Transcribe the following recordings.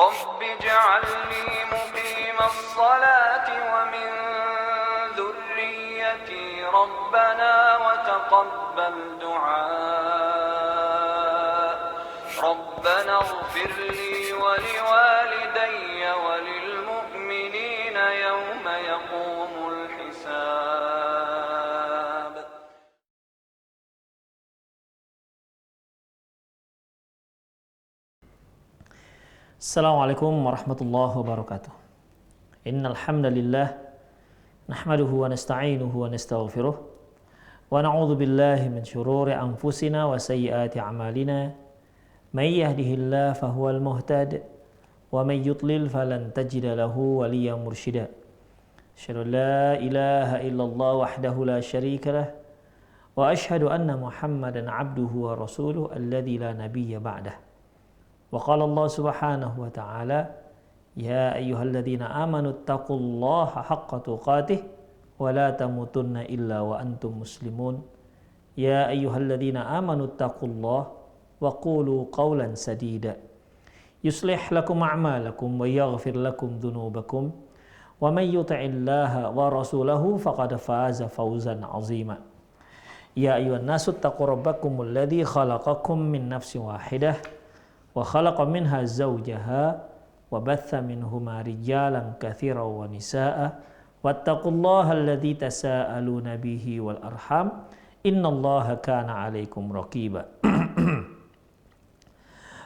رب اجعلني مقيم الصلاة ومن ذريتي ربنا وتقبل دعاء ربنا اغفر لي ولوالدي وللمؤمنين يوم يقوم الحساب. Assalamualaikum warahmatullahi wabarakatuh. Innal hamdalillah nahmaduhu wa nasta'inuhu wa nastaghfiruh wa na'udzu billahi min shururi anfusina wa sayyiati a'malina. May yahdihillahu fahuwal muhtad wa may yudlil falan tajida lahu waliyyan mursyida. Asyhadu an la ilaha illallah wahdahu la syarika lah wa asyhadu anna Muhammadan 'abduhu wa rasuluhu alladzi la nabiyya ba'dah. Wa qala Allah subhanahu wa ta'ala ya ayyuhalladzina amanu taqullaha haqqa tuqatih wa la tamutunna illa wa antum muslimun. Ya ayyuhalladzina amanu taqullaha wa qulu qawlan sadida yuslih lakum a'malakum wa yaghfir lakum dhunubakum wa may yuti'illaha wa rasulahu faqad faza fawzan 'azima. Ya ayyuhan nasu taqu rabbakumul ladzi khalaqakum min nafsin wahidah wa khalaqa minha zawjaha wa batha minhuma rijalan katsiran wa nisaa'a wattaqullaha alladzi tasaaluna bihi wal arham innallaha kana 'alaikum raqiba.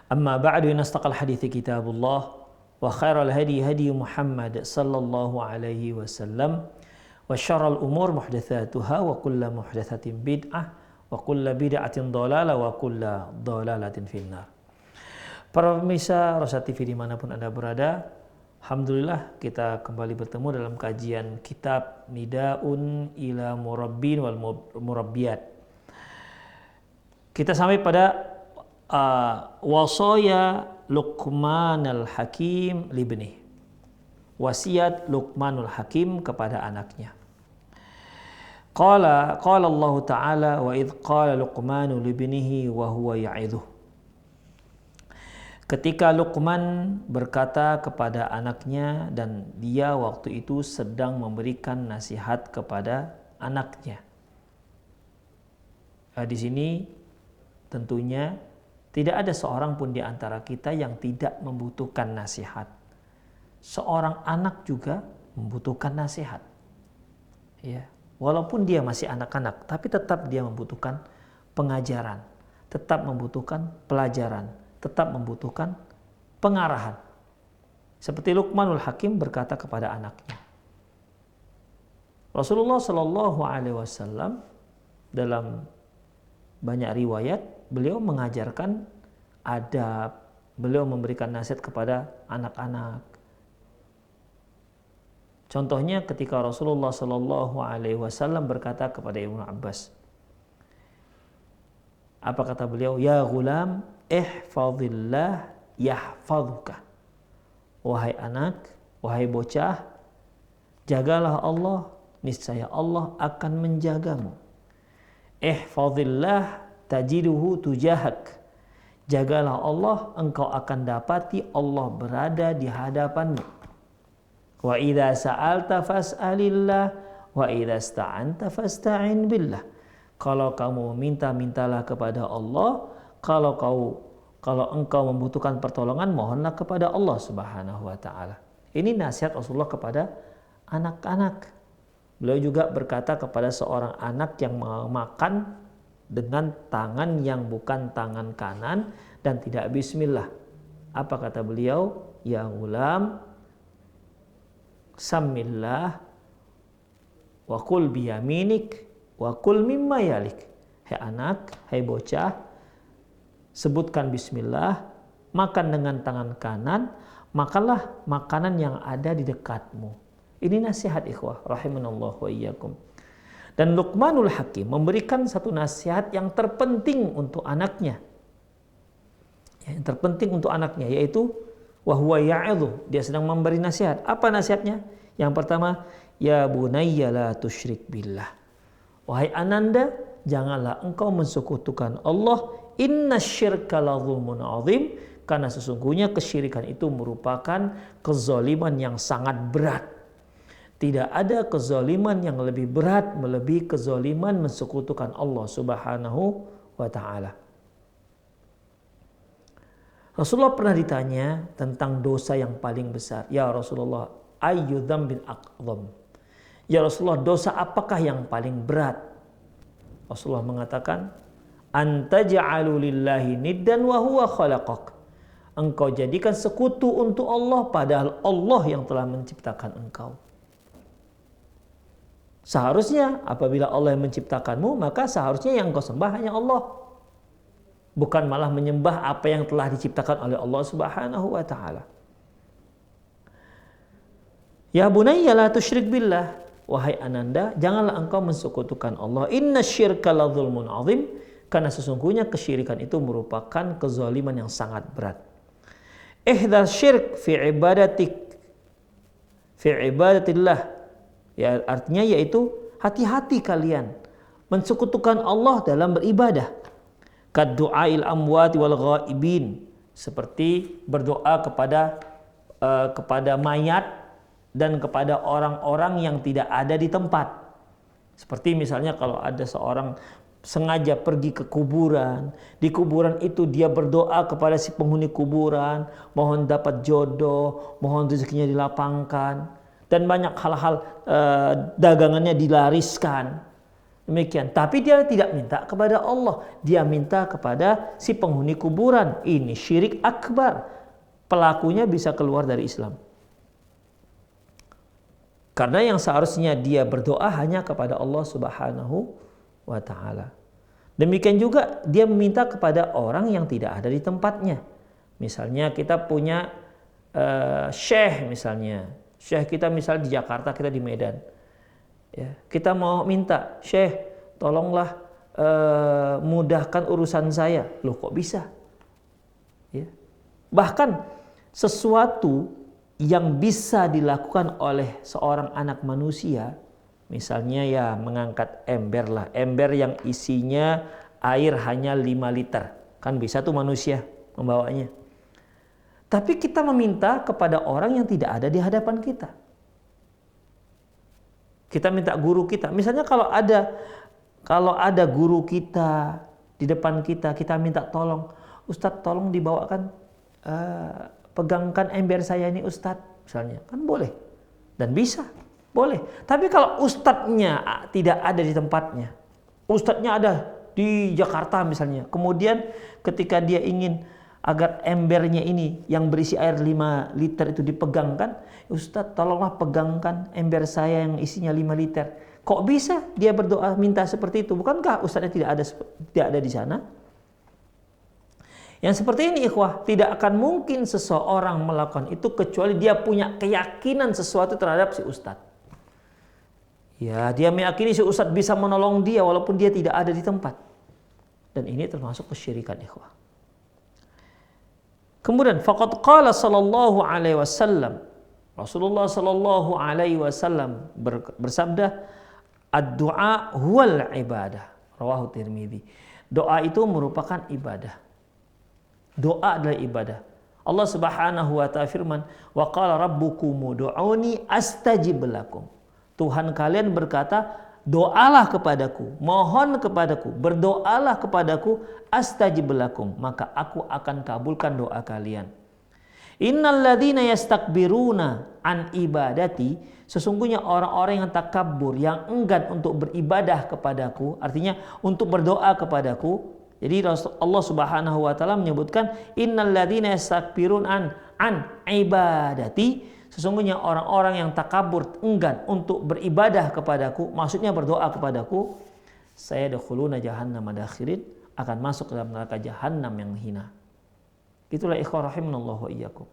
Amma ba'du, inastaqal hadithi kitabullah wa khairal hadi hadi Muhammad sallallahu alaihi wasallam wa syarrul umur muhdatsatuha wa kullu muhdatsatin bid'ah wa kullu bid'atin dhalalah wa kullu dhalalatin finnar. Para pemirsa Rosa TV dimanapun Anda berada, alhamdulillah kita kembali bertemu dalam kajian kitab Nida'un ila Murabbin wal Murabbiyat. Kita sampai pada wasaya Luqmanul Hakim libni. Wasiat Luqmanul Hakim kepada anaknya. Qala Allah Ta'ala wa idh qala Luqmanu libnihi wa huwa ya'idhuh. Ketika Luqman berkata kepada anaknya dan dia waktu itu sedang memberikan nasihat kepada anaknya. Di sini tentunya tidak ada seorang pun di antara kita yang tidak membutuhkan nasihat. Seorang anak juga membutuhkan nasihat. Ya, walaupun dia masih anak-anak, tapi tetap dia membutuhkan pengajaran, tetap membutuhkan pelajaran, tetap membutuhkan pengarahan. Seperti Luqmanul Hakim berkata kepada anaknya. Rasulullah Shallallahu Alaihi Wasallam dalam banyak riwayat beliau mengajarkan adab, beliau memberikan nasihat kepada anak-anak. Contohnya ketika Rasulullah Shallallahu Alaihi Wasallam berkata kepada Ibnu Abbas, apa kata beliau? Ya ghulam, ihfazillah yahfazuka. Wahai anak, wahai bocah, jagalah Allah, niscaya Allah akan menjagamu. Ihfazillah tajiduhu tujahak. Jagalah Allah, engkau akan dapati Allah berada di hadapanmu. Wa idza sa'alta fas'alillah wa idza ista'anta fasta'in billah. Kalau kamu minta-mintalah kepada Allah, kalau engkau membutuhkan pertolongan, mohonlah kepada Allah Subhanahu wa taala. Ini nasihat Rasulullah kepada anak-anak. Beliau juga berkata kepada seorang anak yang makan dengan tangan yang bukan tangan kanan dan tidak bismillah. Apa kata beliau? Ya ghulam, sammillah wa kul biyaminik wa kul mimma yalik. Hai anak, hai bocah, sebutkan bismillah, makan dengan tangan kanan, makanlah makanan yang ada di dekatmu. Ini nasihat ikhwah rahimanallah wa iyyakum. Dan Luqmanul Hakim memberikan satu nasihat yang terpenting untuk anaknya. Yang terpenting untuk anaknya yaitu wa huwa ya'idhu, dia sedang memberi nasihat. Apa nasihatnya? Yang pertama, ya bunayya la tusyrik billah. Wahai ananda, janganlah engkau mensekutukan Allah. Innasyirka la zulmun azim. karena sesungguhnya kesyirikan itu merupakan kezaliman yang sangat berat. Tidak ada kezaliman yang lebih berat melebihi kezaliman mensekutukan Allah Subhanahu wa taala. Rasulullah pernah ditanya tentang dosa yang paling besar. Ya Rasulullah, ayyu dzambin aqdham? Ya Rasulullah, dosa apakah yang paling berat? Rasulullah mengatakan, antaj'alu lillahi niddan wa huwa khalaqak. Engkau jadikan sekutu untuk Allah padahal Allah yang telah menciptakan engkau. Seharusnya apabila Allah yang menciptakanmu, maka seharusnya yang kau sembah hanya Allah. Bukan malah menyembah apa yang telah diciptakan oleh Allah Subhanahu wa taala. Ya bunayya la tusyrik billah. Wahai ananda, janganlah engkau mensekutukan Allah. Inna syirka la dzulmun azim. Karena sesungguhnya kesyirikan itu merupakan kezaliman yang sangat berat. Ihdar syirk fi ibadatillah. Ya, artinya yaitu hati-hati kalian mensekutukan Allah dalam beribadah. Kaddu'ail amwati wal ghaibin, seperti berdoa kepada mayat dan kepada orang-orang yang tidak ada di tempat. Seperti misalnya kalau ada seorang sengaja pergi ke kuburan, di kuburan itu dia berdoa kepada si penghuni kuburan, mohon dapat jodoh, mohon rezekinya dilapangkan, dan banyak hal-hal dagangannya dilariskan. Demikian. Tapi dia tidak minta kepada Allah, dia minta kepada si penghuni kuburan. Ini syirik akbar. Pelakunya bisa keluar dari Islam. Karena yang seharusnya dia berdoa hanya kepada Allah Subhanahu wa taala. Demikian juga dia meminta kepada orang yang tidak ada di tempatnya. Misalnya kita punya syekh misalnya. Syekh kita misalnya di Jakarta, kita di Medan. Ya, kita mau minta, Syekh, tolonglah mudahkan urusan saya. Loh, kok bisa? Ya. Bahkan sesuatu yang bisa dilakukan oleh seorang anak manusia, misalnya ya mengangkat ember lah, ember yang isinya air hanya 5 liter. Kan bisa tuh manusia membawanya. Tapi kita meminta kepada orang yang tidak ada di hadapan kita. Kita minta guru kita. Misalnya kalau ada guru kita di depan kita, kita minta tolong, Ustadz tolong dibawakan, pegangkan ember saya ini Ustadz, misalnya. Kan boleh. Dan bisa. Boleh. Tapi kalau ustadznya tidak ada di tempatnya, ustadznya ada di Jakarta misalnya, kemudian ketika dia ingin agar embernya ini yang berisi air 5 liter itu dipegangkan, Ustadz tolonglah pegangkan ember saya yang isinya 5 liter. Kok bisa dia berdoa minta seperti itu? Bukankah ustadznya tidak ada di sana? Yang seperti ini ikhwah, tidak akan mungkin seseorang melakukan itu kecuali dia punya keyakinan sesuatu terhadap si ustadz. Ya, dia meyakini si ustadz bisa menolong dia walaupun dia tidak ada di tempat. Dan ini termasuk kesyirikan ikhwah. Kemudian faqad qala sallallahu alaihi wasallam, Rasulullah sallallahu alaihi wasallam bersabda, ad-du'a huwal ibadah. Rawahu Tirmidzi. Doa itu merupakan ibadah. Doa adalah ibadah. Allah Subhanahu wa ta'ala firman, wa qala rabbukum ud'uni astajib lakum. Tuhan kalian berkata, doalah kepadaku, mohon kepadaku, berdoalah kepadaku, astajib lakum, maka aku akan kabulkan doa kalian. Innal ladzina yastakbiruna an ibadati, sesungguhnya orang-orang yang takabur, yang enggan untuk beribadah kepadaku, artinya untuk berdoa kepadaku. Jadi Allah Subhanahu wa taala menyebutkan innal ladzina yastakbiruna an ibadati, sesungguhnya orang-orang yang takabur, enggan untuk beribadah kepadaku, maksudnya berdoa kepadaku, saya dakhuluna jahannam madakhirin, akan masuk dalam neraka jahanam yang hina. Itulah ikhwah rahimanallahu wa iyyakum.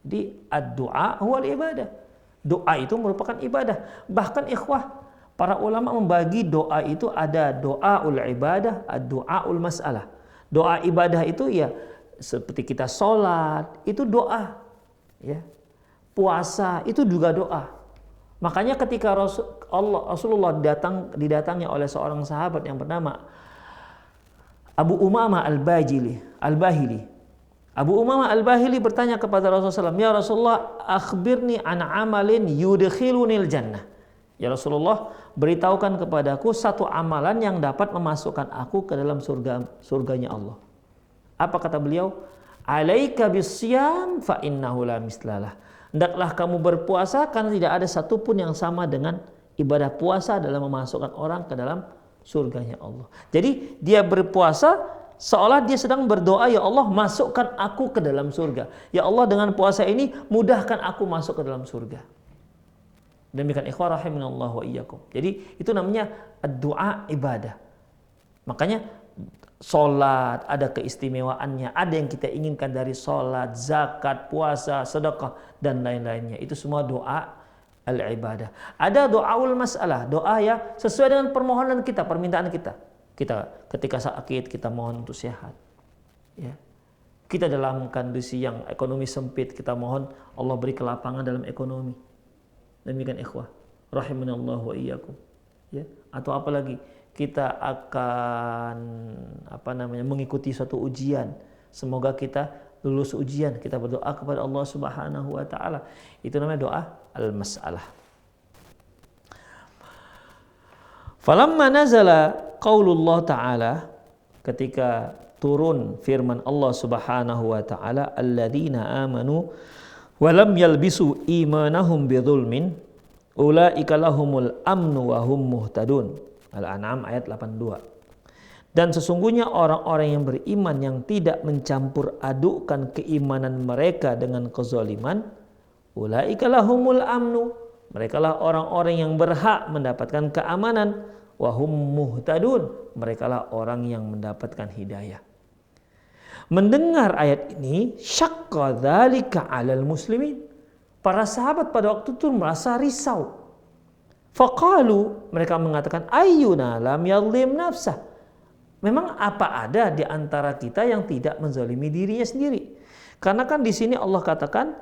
Jadi ad-du'a huwal ibadah. Doa itu merupakan ibadah. Bahkan ikhwah, para ulama membagi doa itu ada doaul ibadah, ad-du'aul mas'alah. Doa ibadah itu ya seperti kita sholat, itu doa. Ya. Puasa itu juga doa. Makanya ketika Rasulullah didatangi oleh seorang sahabat yang bernama Abu Umamah al-Bahili. Abu Umamah Al-Bahili bertanya kepada Rasulullah SAW, "Ya Rasulullah, akhbirni an amalin yudkhilunil jannah." Ya Rasulullah, beritahukan kepadaku satu amalan yang dapat memasukkan aku ke dalam surganya Allah. Apa kata beliau? "Alaika bisyam fa innahu la mislalah." Hendaklah kamu berpuasa karena tidak ada satupun yang sama dengan ibadah puasa dalam memasukkan orang ke dalam surganya Allah. Jadi dia berpuasa seolah dia sedang berdoa, ya Allah masukkan aku ke dalam surga. Ya Allah dengan puasa ini mudahkan aku masuk ke dalam surga. Demikian ikhwah rahimanallah wa iyyakum. Jadi itu namanya doa ibadah. Makanya sholat ada keistimewaannya, ada yang kita inginkan dari sholat, zakat, puasa, sedekah dan lain-lainnya. Itu semua doa al-ibadah. Ada doaul masalah, doa ya sesuai dengan permohonan kita, permintaan kita. Kita ketika sakit kita mohon untuk sehat. Ya. Kita dalam kondisi yang ekonomi sempit kita mohon Allah beri kelapangan dalam ekonomi. Demikian ikhwah rahimanallah wa iyyakum. Ya. Atau apalagi kita akan mengikuti suatu ujian. Semoga kita lulus ujian. Kita berdoa kepada Allah Subhanahu wa taala. Itu namanya doa al-mas'alah. Falamma nazala qaulullah ta'ala, ketika turun firman Allah Subhanahu wa taala, alladzina amanu wa lam yalbisu imanahum bidzulmin ulaika lahumul amnu wa hum muhtadun. Al-An'am ayat 82. Dan sesungguhnya orang-orang yang beriman yang tidak mencampur adukkan keimanan mereka dengan kezaliman, ulaika lahumul amnu, merekalah orang-orang yang berhak mendapatkan keamanan, wa hum muhtadun, merekalah orang yang mendapatkan hidayah. Mendengar ayat ini, syaqqa dzalika 'alal muslimin. Para sahabat pada waktu itu merasa risau. Faqalu, mereka mengatakan, ayyuna lam yadhlim nafsah. Memang apa ada di antara kita yang tidak menzalimi dirinya sendiri? Karena kan di sini Allah katakan,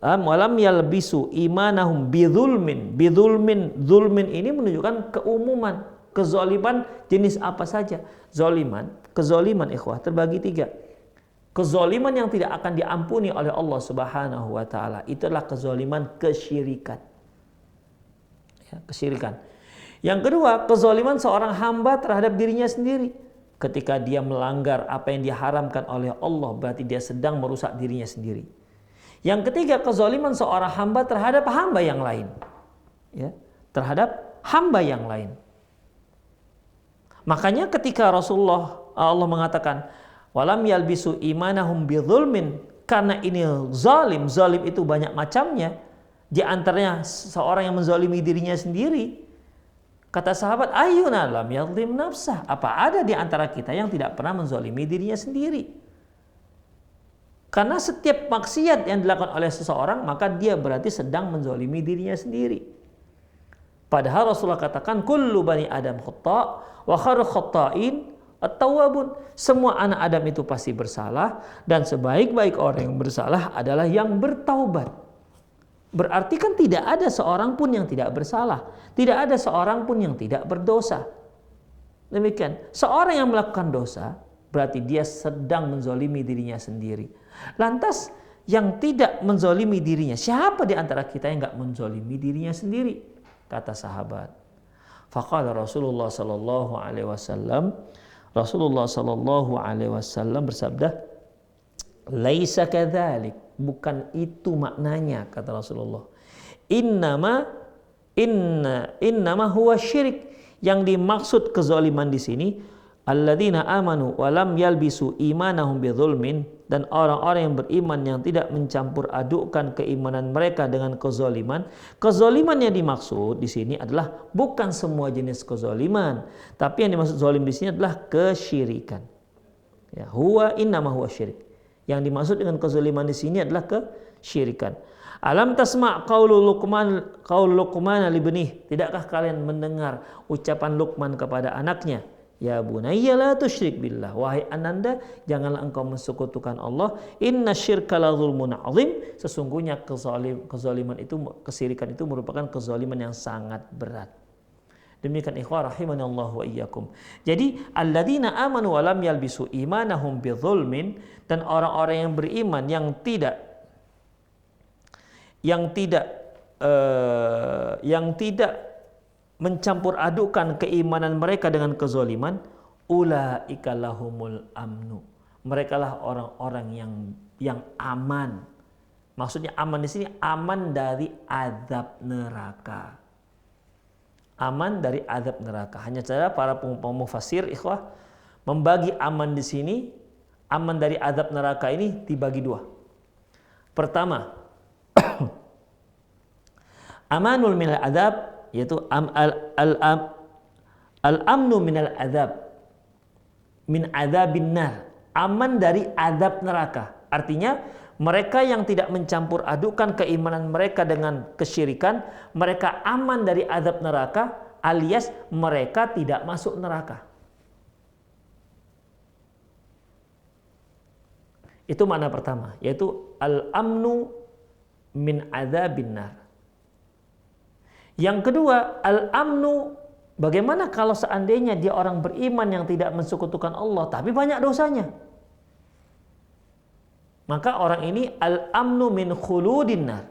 walam yalbisu imanahum bidzulmin. Bidzulmin, zulmin ini menunjukkan keumuman, kezaliman jenis apa saja. Kezaliman ikhwah terbagi 3. Kezaliman yang tidak akan diampuni oleh Allah Subhanahu wa taala, itulah kezaliman kesyirikan. Ya, kesyirikan. Yang kedua, kezaliman seorang hamba terhadap dirinya sendiri. Ketika dia melanggar apa yang diharamkan oleh Allah, berarti dia sedang merusak dirinya sendiri. Yang ketiga, kezaliman seorang hamba terhadap hamba yang lain. Ya, terhadap hamba yang lain. Makanya ketika Allah mengatakan walam yalbisu imanahum bidzulmin, karena ini zalim itu banyak macamnya, di antaranya seorang yang menzalimi dirinya sendiri. Kata sahabat, ayyuna lam yadhlim nafsah, apa ada di antara kita yang tidak pernah menzalimi dirinya sendiri? Karena setiap maksiat yang dilakukan oleh seseorang, maka dia berarti sedang menzalimi dirinya sendiri. Padahal Rasulullah katakan kullu bani Adam khata' wa khairul khata'in at-tawwabun. Semua anak Adam itu pasti bersalah, dan sebaik-baik orang yang bersalah adalah yang bertaubat. Berarti kan tidak ada seorang pun yang tidak bersalah, tidak ada seorang pun yang tidak berdosa. Demikian, seorang yang melakukan dosa berarti dia sedang menzalimi dirinya sendiri. Lantas yang tidak menzalimi dirinya, siapa di antara kita yang enggak menzalimi dirinya sendiri? Kata sahabat. Faqala Rasulullah sallallahu alaihi wasallam, Rasulullah sallallahu alaihi wasallam bersabda, laisa kadzalik, bukan itu maknanya, kata Rasulullah. Innama huwa syirik. Yang dimaksud kezaliman di sini, alladzina amanu wa lam yalbisu imanahum bidzulmin, dan orang-orang yang beriman yang tidak mencampur adukkan keimanan mereka dengan kezaliman. Kezaliman yang dimaksud di sini adalah bukan semua jenis kezaliman, tapi yang dimaksud zalim di sini adalah kesyirikan. Ya, innama huwa syirik. Yang dimaksud dengan kezaliman di sini adalah kesyirikan. Alam tasma' qaulu Luqman li ibnih. Tidakkah kalian mendengar ucapan Luqman kepada anaknya? Ya bunayya la tusyrik billah. Wahai ananda, janganlah engkau mensekutukan Allah. Inna syirka la zulmun azim. Sesungguhnya kezaliman itu, kesyirikan itu merupakan kezaliman yang sangat berat. Demikian ikhwah rahimanallahu wa iyyakum. Jadi alladzina amanu wa lam yalbisu imanahum bidzulmin, dan orang-orang yang beriman yang tidak mencampur adukan keimanan mereka dengan kezaliman, ulaika lahumul amnu. Mereka lah orang-orang yang aman. Maksudnya aman di sini aman dari azab neraka. Aman dari azab neraka. Hanya saja para pemufasir ikhwah membagi aman di sini, aman dari azab neraka ini dibagi dua. Pertama, amanul minal azab, yaitu al-amnu minal azab min azabin nar, aman dari azab neraka. Artinya mereka yang tidak mencampur adukan keimanan mereka dengan kesyirikan, mereka aman dari azab neraka, alias mereka tidak masuk neraka. Itu makna pertama, yaitu al-amnu min azabin nar. Yang kedua, al-amnu, bagaimana kalau seandainya dia orang beriman yang tidak mensekutukan Allah, tapi banyak dosanya? Maka orang ini al-amnu min khuludin nar.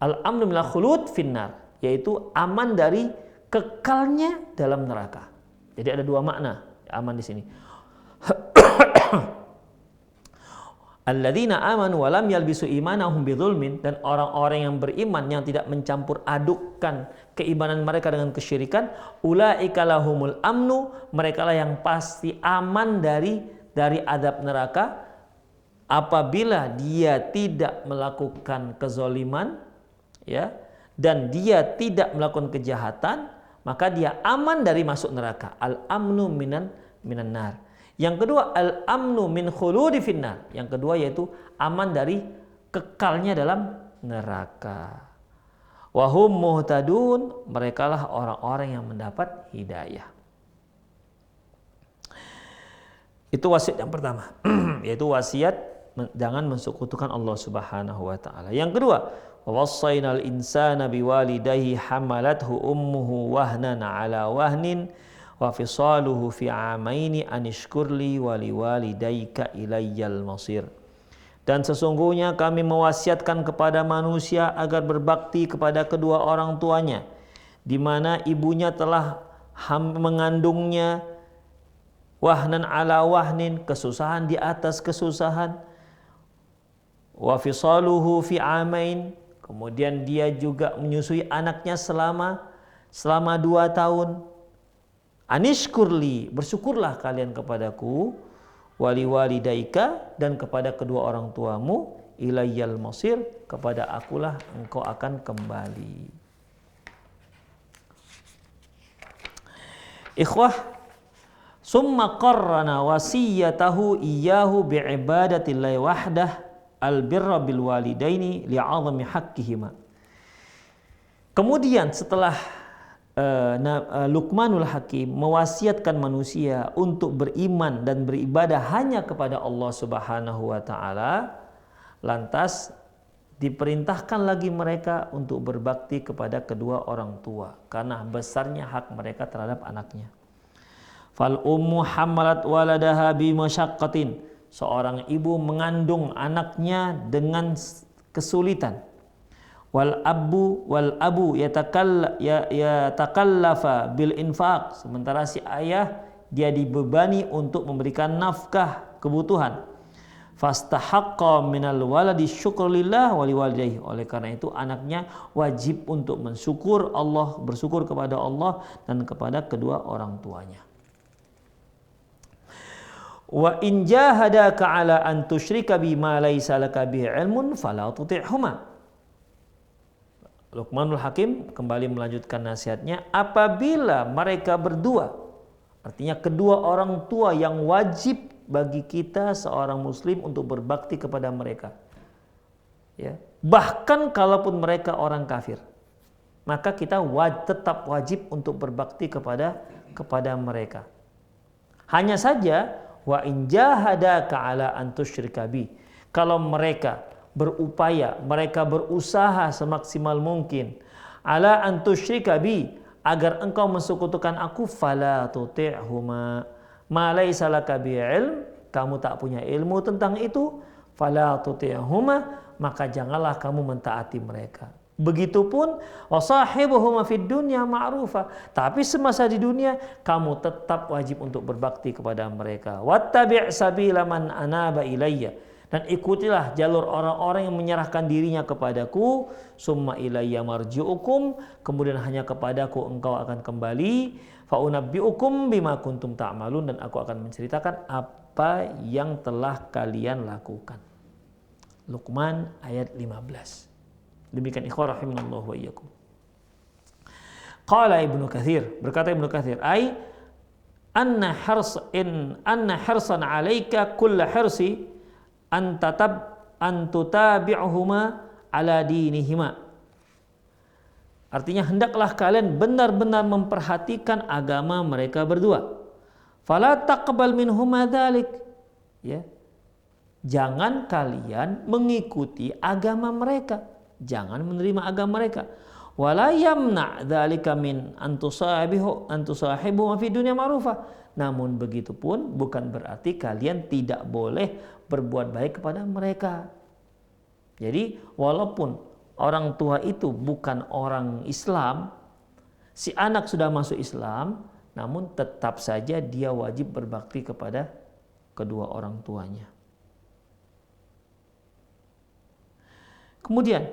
Al-amnu min khulud finnar, yaitu aman dari kekalnya dalam neraka. Jadi ada dua makna aman di sini. Alladzina amanu wa lam yalbisu imanahum bidzulmin, dan orang-orang yang beriman yang tidak mencampur adukkan keimanan mereka dengan kesyirikan, ulaika lahumul amnu, mereka lah yang pasti aman dari azab neraka apabila dia tidak melakukan kezaliman, ya, dan dia tidak melakukan kejahatan, maka dia aman dari masuk neraka. Al-amnu minan nar. Yang kedua, al-amnu min khuludi finnar. Yang kedua yaitu aman dari kekalnya dalam neraka. Wahum muhtadun, merekalah orang-orang yang mendapat hidayah. Itu wasiat yang pertama, yaitu wasiat jangan mensekutukan Allah Subhanahu wa taala. Yang kedua, wassaynal insana biwalidayhi hamalathu ummuhu wahnan ala wahnin wa fisaluhu fi amaini anishkurli wa liwalidayka ilayyal masir. Dan sesungguhnya kami mewasiatkan kepada manusia agar berbakti kepada kedua orang tuanya, di mana ibunya telah mengandungnya, wahnan ala wahnin, kesusahan di atas kesusahan, wa fisaluhu fi amain, kemudian dia juga menyusui anaknya selama 2 tahun. Anishkurli, bersyukurlah kalian kepadaku, wali walidaika, dan kepada kedua orang tuamu, ilayyal masir, kepada akulah engkau akan kembali. Ikhwah, summa qarrana wasiyatahu iyyahu bi'ibadatillahi wahdah albirra bil walidaini li'azami haqqihima. Kemudian setelah Luqmanul Hakim mewasiatkan manusia untuk beriman dan beribadah hanya kepada Allah Subhanahu wa taala, lantas diperintahkan lagi mereka untuk berbakti kepada kedua orang tua karena besarnya hak mereka terhadap anaknya. Fal ummu hamalat waladaha bi masyaqqatin, seorang ibu mengandung anaknya dengan kesulitan. Wal abu yatakallafa bil infaq, sementara si ayah dia dibebani untuk memberikan nafkah kebutuhan. Fastahaqqa minal waladi syukrulillah wa liwalidayhi, oleh karena itu anaknya wajib untuk mensyukur Allah, bersyukur kepada Allah dan kepada kedua orang tuanya. Wa in jahadaka ala an tusyrika bima laysa laka bihi ilmun fala tuti'huma. Luqmanul Hakim kembali melanjutkan nasihatnya, apabila mereka berdua, artinya kedua orang tua yang wajib bagi kita seorang muslim untuk berbakti kepada mereka, ya, bahkan kalaupun mereka orang kafir, maka kita tetap wajib untuk berbakti kepada mereka. Hanya saja wa in jahadaka ala an tusyrika bi, kalau mereka berupaya, mereka berusaha semaksimal mungkin ala an tusyrika bi, agar engkau mensekutukan aku, fala tuti'huma, ma laisa laka bi ilm, kamu tak punya ilmu tentang itu, fala tuti'huma, maka janganlah kamu mentaati mereka. Begitupun wasahibuhuma fid dunya ma'rufa, tapi semasa di dunia kamu tetap wajib untuk berbakti kepada mereka. Wattabi' sabila man anaba ilayya, dan ikutilah jalur orang-orang yang menyerahkan dirinya kepadaku. Summa ilayya marji'ukum, kemudian hanya kepadaku engkau akan kembali. Fa unabbi'ukum bima kuntum ta'malun, dan aku akan menceritakan apa yang telah kalian lakukan. Luqman ayat 15. Demikian ikhwan rahimanallahu wa iyyakum. Qala Ibnu Katsir, berkata Ibnu Katsir, ai anna hirsan 'alaika kull hirsi an tutabi'uhuma ala dinihima. Artinya hendaklah kalian benar-benar memperhatikan agama mereka berdua. Fala taqbal minhuma dzalik. Ya. Jangan kalian mengikuti agama mereka. Jangan menerima agama mereka. Wala yamna dzalika min an tusahibu fi dunya ma'rufa. Namun begitupun bukan berarti kalian tidak boleh berbuat baik kepada mereka. Jadi walaupun orang tua itu bukan orang Islam, si anak sudah masuk Islam, namun tetap saja dia wajib berbakti kepada kedua orang tuanya. Kemudian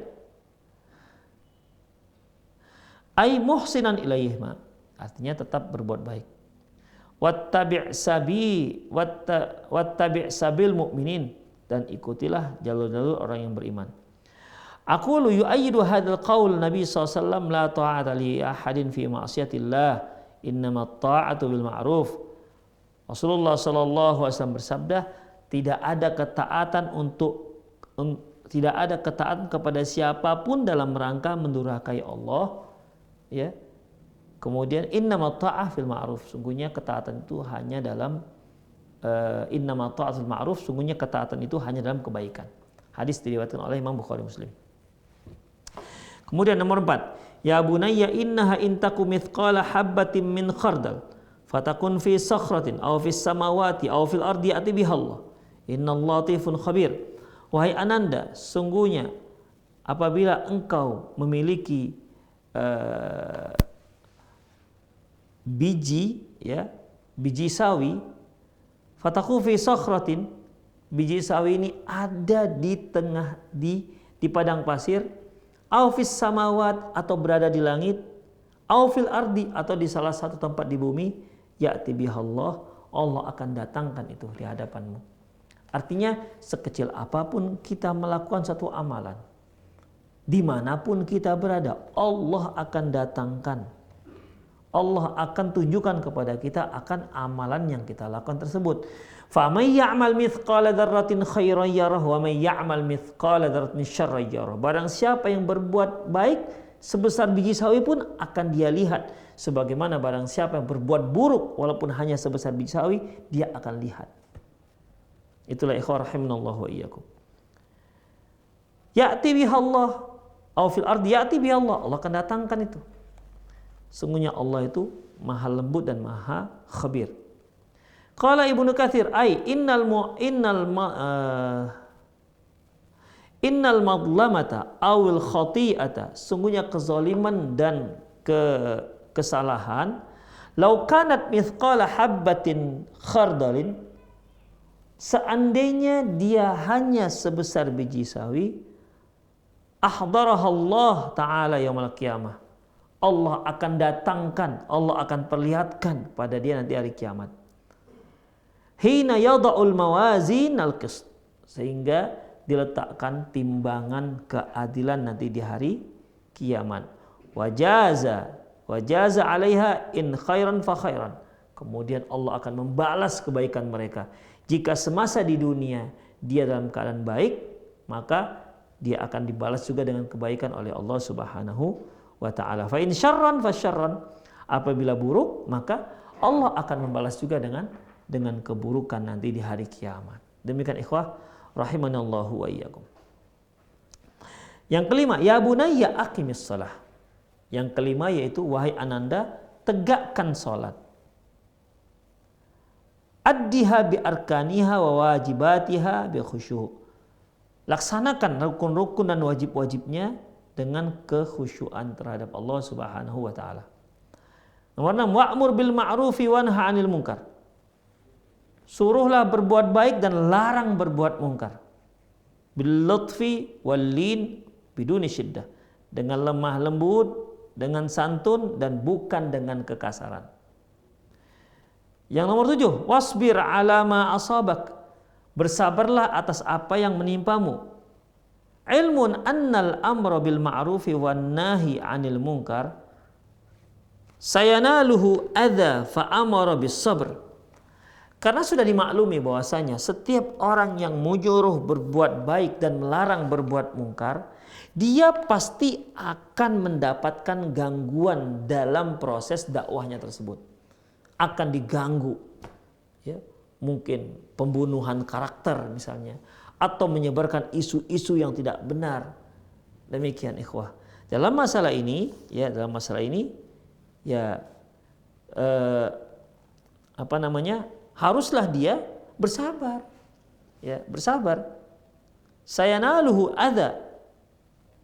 ai muhsinan ilaihima, artinya tetap berbuat baik. Wattabi' sabil mu'minin, dan ikutilah jalur-jalur orang yang beriman. Aku yu'ayyidu hadzal qaul Nabi SAW, la ta'ata li ahadin fi ma'siyatillah, innamat ta'atu bil ma'ruf. Rasulullah SAW bersabda, tidak ada ketaatan kepada siapapun dalam rangka mendurhakai Allah. Ya. Kemudian innamat ta'ah fil ma'ruf, sungguhnya ketaatan itu hanya dalam innamat ta'ah fil ma'ruf, sungguhnya ketaatan itu hanya dalam kebaikan. Hadis diriwayatkan oleh Imam Bukhari Muslim. Kemudian nomor 4, ya bunayya innaha in taku mithqala habbatin min khardal fatakun fi sakhratin aw fis samawati aw fil ardi ya'ti bihallah innallaha latifun khabir. Wahai ananda, sungguhnya apabila engkau memiliki biji sawi, fataku fi sakhratin, biji sawi ini ada di tengah di padang pasir, au fis samawat, atau berada di langit, au fil ardi, atau di salah satu tempat di bumi, ya'ti bihallah, Allah akan datangkan itu di hadapanmu. Artinya sekecil apapun kita melakukan satu amalan, dimanapun kita berada, Allah akan datangkan. Allah akan tunjukkan kepada kita akan amalan yang kita lakukan tersebut. فَمَنْ يَعْمَلْ مِثْقَالَ ذَرَّةٍ خَيْرًا يَرَهُ وَمَنْ يَعْمَلْ مِثْقَالَ ذَرَّةٍ شَرًّا يَرَهُ. Barang siapa yang berbuat baik sebesar biji sawi pun akan dia lihat, sebagaimana barang siapa yang berbuat buruk walaupun hanya sebesar biji sawi, dia akan lihat. Itulah ikhwan rahimanallahu wa iyyakum. Ya'ti bihallah aw fil ardi ya'ti bihallah, Allah akan datangkan itu. Sungguhnya Allah itu maha lembut dan maha khabir. Qala Ibnu Katsir, ai innal madlamata awil khati'ata, sungguhnya kezaliman dan kesalahan, law kanat mithqala habbatin khardalin, seandainya dia hanya sebesar biji sawi, ahdarahallah ta'ala yaumil qiyamah, Allah akan datangkan, Allah akan perlihatkan pada dia nanti hari kiamat. Hina yada'ul mawazin al-qist, sehingga diletakkan timbangan keadilan nanti di hari kiamat. Wajaza 'alaiha in khairan fa khairan. Kemudian Allah akan membalas kebaikan mereka. Jika semasa di dunia dia dalam keadaan baik, maka dia akan dibalas juga dengan kebaikan oleh Allah Subhanahu wa ta'ala. Fa in syarran fa syarran. Apabila buruk, maka Allah akan membalas juga dengan keburukan nanti di hari kiamat. Demikian ikhwah rahimanallahu wa iyyakum. Yang kelima, ya bunayya aqimis shalah. Yang kelima yaitu, wahai ananda, tegakkan salat. Addiha bi arkaniha wa wajibatiha bi khusyuk. Laksanakan rukun-rukun dan wajib-wajibnya dengan kekhusyuan terhadap Allah Subhanahu wa taala. Nomor 6, wa'mur bil ma'rufi wanha 'anil munkar. Suruhlah berbuat baik dan larang berbuat mungkar. Bil lutfi wal lin biduni syiddah. Dengan lemah lembut, dengan santun, dan bukan dengan kekasaran. Yang nomor 7, wasbir 'ala ma asabak. Bersabarlah atas apa yang menimpamu. Ilmun annal amra bil ma'rufi wan nahi 'anil munkar sayanaluhu adza fa amara bis sabr. Karena sudah dimaklumi bahwasanya setiap orang yang menyuruh berbuat baik dan melarang berbuat mungkar, dia pasti akan mendapatkan gangguan dalam proses dakwahnya tersebut. Akan diganggu, ya, mungkin pembunuhan karakter misalnya, atau menyebarkan isu-isu yang tidak benar. Demikian ikhwah. Dalam masalah ini, haruslah dia bersabar. Ya, bersabar. Sayanaluhu adza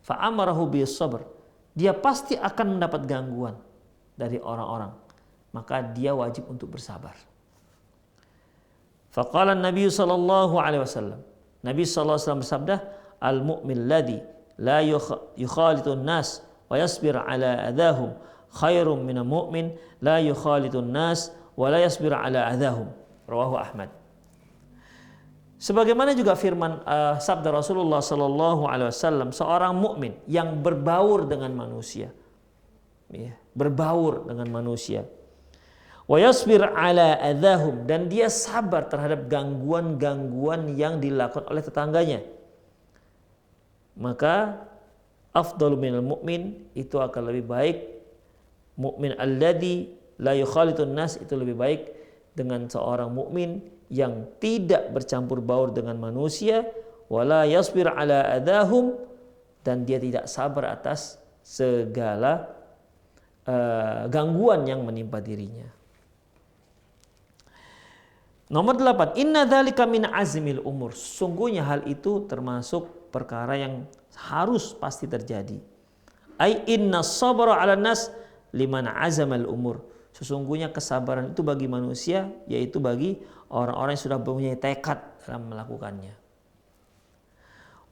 fa amarahu bis sabr. Dia pasti akan mendapat gangguan dari orang-orang. Maka dia wajib untuk bersabar. Faqala Nabi sallallahu alaihi wasallam. Nabi sallallahu alaihi wasallam bersabda, "Al-mu'min ladzi la yukhalitun nas wa yasbir ala adahum khairum minal mu'min la yukhalitun nas wa la yasbir ala adahum." Rawahu Ahmad. Sebagaimana juga firman sabda Rasulullah sallallahu alaihi wasallam, seorang mukmin yang berbaur dengan manusia, ya, berbaur dengan manusia, wa yasbir ala adahum, dan dia sabar terhadap gangguan-gangguan yang dilakukan oleh tetangganya, maka afdalu minal mu'min, itu akan lebih baik. Mukmin alladzi la yukhalitun nas, itu lebih baik dengan seorang mukmin yang tidak bercampur baur dengan manusia, wala yasbir ala adahum, dan dia tidak sabar atas segala gangguan yang menimpa dirinya. Nomor 8, inna dzalika min azmil umur. Sungguhnya hal itu termasuk perkara yang harus pasti terjadi. Ai inna sabra 'ala nas liman azamal umur. Sesungguhnya kesabaran itu bagi manusia, yaitu bagi orang-orang yang sudah mempunyai tekad dalam melakukannya.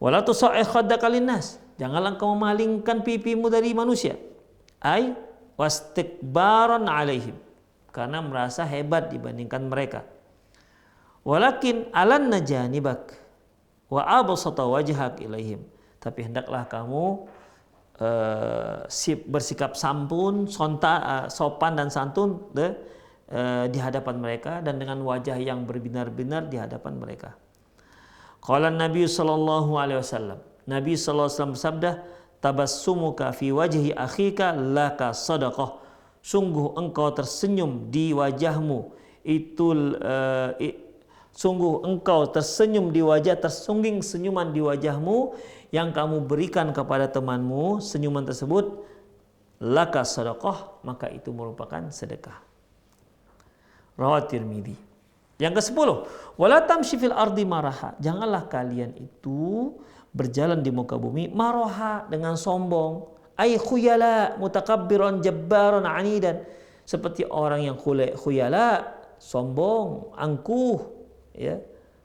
Wala tusa'ih khaddaka linnas. Janganlah kau memalingkan pipimu dari manusia. Ai wastikbaran 'alaihim. Karena merasa hebat dibandingkan mereka. Walakin alanna janibak wa absata wajhak ilaihim. Tapi hendaklah kamu bersikap santun, sopan dan santun di hadapan mereka, dan dengan wajah yang berbinar-binar di hadapan mereka. Qala Nabi sallallahu alaihi wasallam. Nabi sallallahu alaihi wasallam bersabda, tabassumuka fi wajhi akhika laka sadaqah. Sungguh engkau tersenyum di wajahmu itu sungguh engkau tersenyum di wajah, tersungging senyuman di wajahmu yang kamu berikan kepada temanmu, senyuman tersebut laka sadaqah, maka itu merupakan sedekah. Rawat Tirmidzi. Yang ke-10, wala tamshi fil ardi maraha. Janganlah kalian itu berjalan di muka bumi maraha, dengan sombong. Ai khuyala mutakabbiran jabbaran anidan. Seperti orang yang khuyala, sombong, angkuh, ya,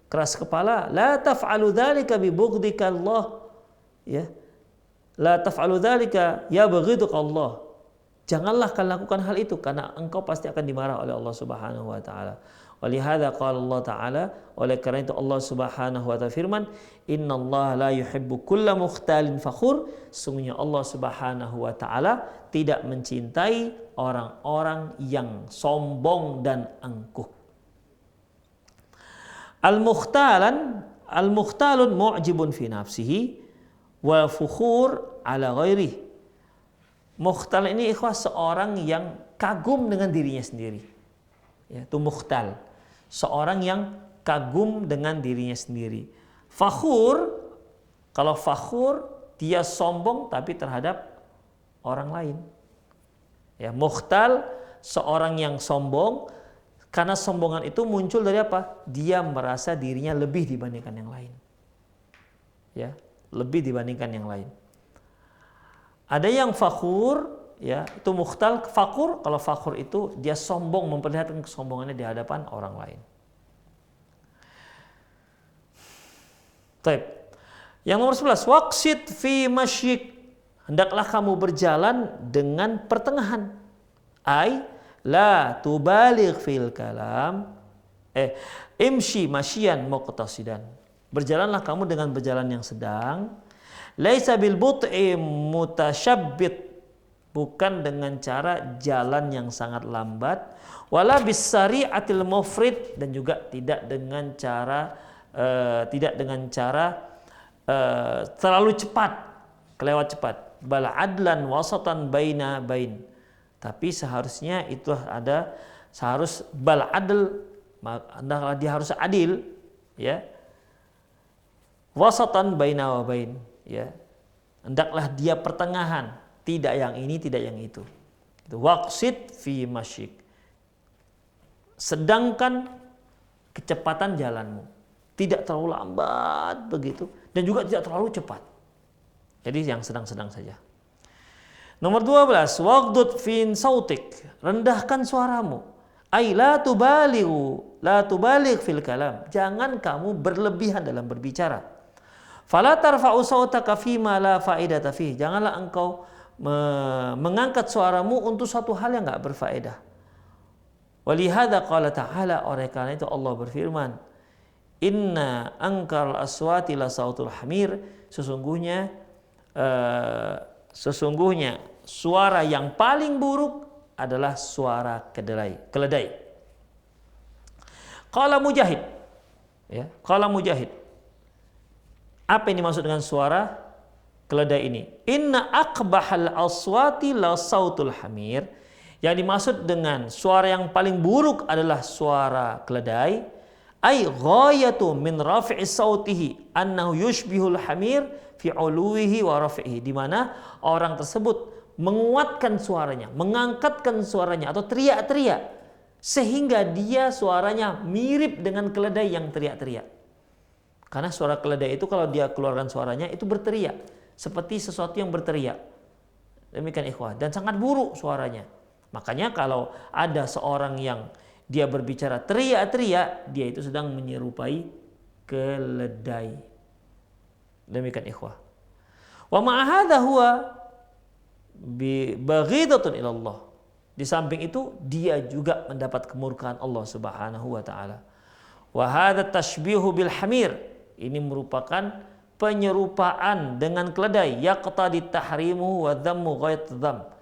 keras kepala. La taf'alu dzalika bi bughdika Allah. Ya. La taf'alu dzalika ya baghiduka Allah. Janganlah kalian lakukan hal itu karena engkau pasti akan dimarah oleh Allah Subhanahu wa taala. Walihada qala Allah taala, oleh karena itu Allah Subhanahu wa taala firman, innallaha la yuhibbu kulla mukhtalin fakhur. Sungguhnya Allah Subhanahu wa taala tidak mencintai orang-orang yang sombong dan angkuh. Al-mukhtalun mu'jibun fi nafsihi wa fukhur ala ghairihi. Mukhtal ini ikhwah seorang yang kagum dengan dirinya sendiri. Ya, itu mukhtal. Seorang yang kagum dengan dirinya sendiri. Fakhur, kalau fakhur dia sombong tapi terhadap orang lain. Ya, mukhtal seorang yang sombong, karena sombongan itu muncul dari apa? Dia merasa dirinya lebih dibandingkan yang lain. Ya, lebih dibandingkan yang lain. Ada yang fakhur, ya, itu mukhtal. Fakhur, kalau fakhur itu dia sombong, memperlihatkan kesombongannya di hadapan orang lain. Taib. Yang nomor 11, waqsid fi masyik. Hendaklah kamu berjalan dengan pertengahan. Ai la tubaligh fil kalam. Imshi masyian muqtasidan. Berjalanlah kamu dengan berjalan yang sedang. Laisa bil but'i mutasyabbit. Bukan dengan cara jalan yang sangat lambat. Wala bis sari'atil mufrid. Dan juga tidak dengan cara terlalu cepat, kelewat cepat. Bal adlan wasatan baina bain. Tapi seharusnya itu harus bal adl, hendaklah dia harus adil, ya. Wasatan baina wa bain, ya. Hendaklah dia pertengahan, tidak yang ini, tidak yang itu. Waqsid fi masyik. Sedangkan kecepatan jalanmu tidak terlalu lambat begitu dan juga tidak terlalu cepat. Jadi yang sedang-sedang saja. Nomor 12, waghdud fin sautik. Rendahkan suaramu. Ai la tubaligh fil kalam. Jangan kamu berlebihan dalam berbicara. Fala tarfa'u sautaka fima la faidata fihi. Janganlah engkau mengangkat suaramu untuk suatu hal yang enggak berfaedah. Walihada qala ta'ala, oleh karena itu Allah berfirman, inna angkal aswati la sautul hamir. Sesungguhnya suara yang paling buruk adalah suara keledai. Qala Mujahid, ya, qala Mujahid. Apa yang dimaksud dengan suara keledai ini? Inna aqbahal aswati la sautul hamir. Yang dimaksud dengan suara yang paling buruk adalah suara keledai. Ai ghayatu min rafi'i sautihi annahu yushbihul hamir fi uluwihi wa rafi'ihi, di mana orang tersebut menguatkan suaranya, mengangkatkan suaranya atau teriak-teriak sehingga dia suaranya mirip dengan keledai yang teriak-teriak. Karena suara keledai itu kalau dia keluarkan suaranya itu berteriak seperti sesuatu yang berteriak. Demikian ikhwah, dan sangat buruk suaranya. Makanya kalau ada seorang yang dia berbicara teriak-teriak, dia itu sedang menyerupai keledai. Demikian ikhwah. Wa ma'ahadha huwa baghidatun ilallah. Di samping itu dia juga mendapat kemurkaan Allah Subhanahu wa taala. Wa hadha tashbihu bil hamir. Ini merupakan penyerupaan dengan keledai, yaqtadi tahrimuhu wa dhammu ghayat dhamm.